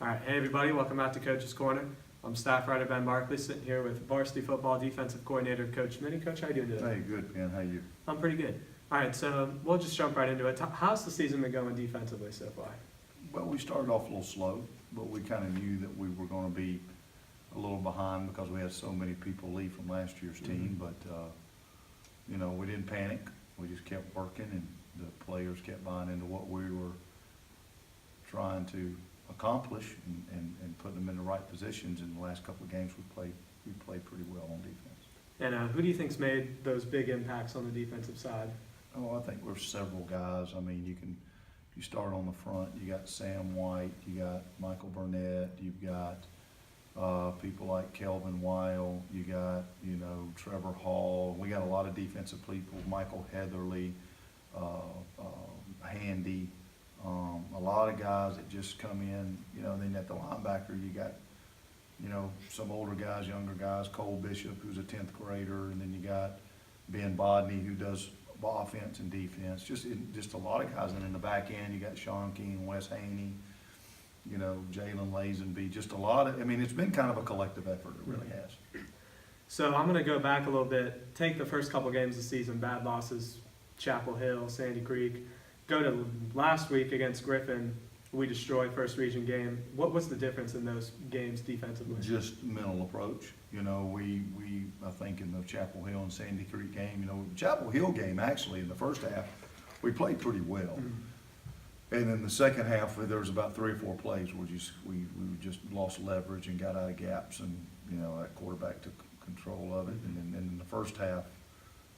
All right, hey everybody, welcome back to Coach's Corner. I'm staff writer Ben Barkley, sitting here with varsity football defensive coordinator Coach Schmidlkofer. Coach, how you doing today? Hey, good, Ben. How you? I'm pretty good. All right, so we'll just jump right into it. How's the season been going defensively so far? Well, we started off a little slow, but we kind of knew that we were going to be a little behind because we had so many people leave from last year's team. But you know, we didn't panic. We just kept working, and the players kept buying into what we were trying to accomplish and putting them in the right positions. In the last couple of games, we played pretty well on defense. And who do you think's made those big impacts on the defensive side? Oh, I think there's several guys. I mean, you start on the front. You got Sam White. You got Michael Burnett. You've got people like Kelvin Weil. You got, Trevor Hall. We got a lot of defensive people. Michael Heatherly, Handy. A lot of guys that just come in. Then at the linebacker, you got, some older guys, younger guys. Cole Bishop, who's a 10th grader, and then you got Ben Bodney, who does offense and defense. Just a lot of guys. And in the back end, you got Sean King, Wes Haney, Jalen Lazenby. Just a lot of. I mean, it's been kind of a collective effort. It really has. So I'm going to go back a little bit. Take the first couple games of the season, bad losses, Chapel Hill, Sandy Creek. Go to last week against Griffin. We destroyed first region game. What was the difference in those games defensively? Just mental approach. I think in the Chapel Hill and Sandy Creek game, the Chapel Hill game actually in the first half, we played pretty well. And then the second half, there was about 3 or 4 plays where we just lost leverage and got out of gaps, and that quarterback took control of it. And then in the first half,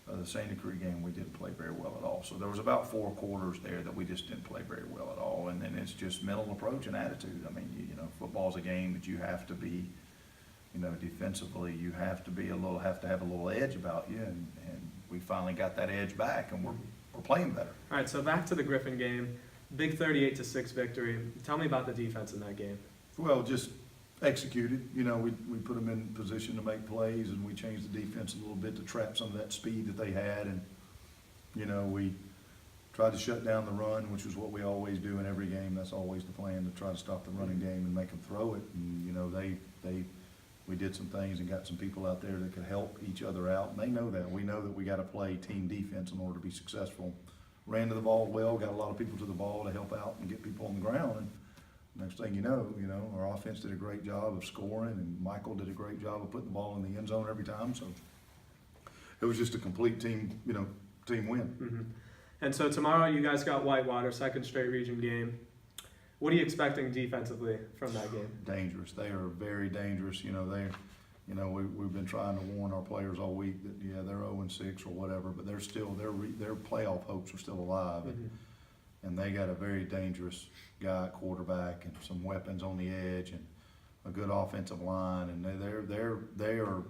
the Sandy Creek game, we didn't play very well at all. So there was about 4 quarters there that we just didn't play very well at all. And then it's just mental approach and attitude. I mean, football's a game that you have to be, defensively, you have to have a little edge about you. And we finally got that edge back, and we're playing better. All right, so back to the Griffin game. Big 38-6 victory. Tell me about the defense in that game. Well, just executed. We put them in position to make plays, and we changed the defense a little bit to trap some of that speed that they had. And, we tried to shut down the run, which is what we always do in every game. That's always the plan, to try to stop the running game and make them throw it. And, we did some things and got some people out there that could help each other out. And they know that. We know that we got to play team defense in order to be successful. Ran to the ball well, got a lot of people to the ball to help out and get people on the ground. And next thing you know, our offense did a great job of scoring, and Michael did a great job of putting the ball in the end zone every time. So it was just a complete team, team win. Mm-hmm. And so tomorrow you guys got Whitewater, second straight region game. What are you expecting defensively from that game? Dangerous. They are very dangerous. We've been trying to warn our players all week that they're 0-6 or whatever, but they're still their playoff hopes are still alive. And they got a very dangerous guy at quarterback and some weapons on the edge and a good offensive line. And they are.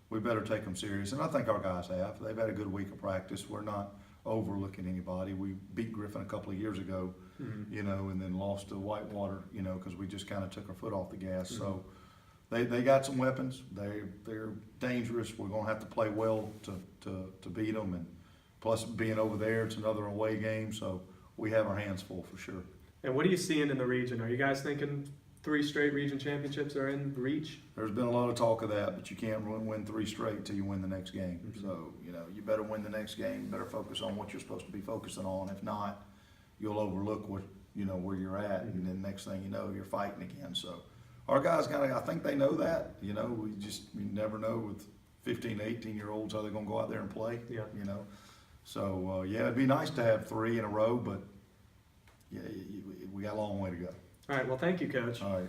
We better take them serious. And I think our guys have. They've had a good week of practice. We're not overlooking anybody. We beat Griffin a couple of years ago, and then lost to Whitewater, because we just kind of took our foot off the gas. So they got some weapons. They're dangerous. We're going to have to play well to beat them. And plus, being over there, it's another away game. So we have our hands full for sure. And what are you seeing in the region? Are you guys thinking 3 straight region championships are in reach? There's been a lot of talk of that, but you can't win 3 straight till you win the next game. So, you better win the next game. You better focus on what you're supposed to be focusing on. If not, you'll overlook where you're at, and then next thing you know, you're fighting again. So our guys I think they know that. We never know with 15 to 18-year-olds how they're going to go out there and play. Yeah. So, it'd be nice to have 3 in a row, but we got a long way to go. All right, well, thank you, Coach. All right.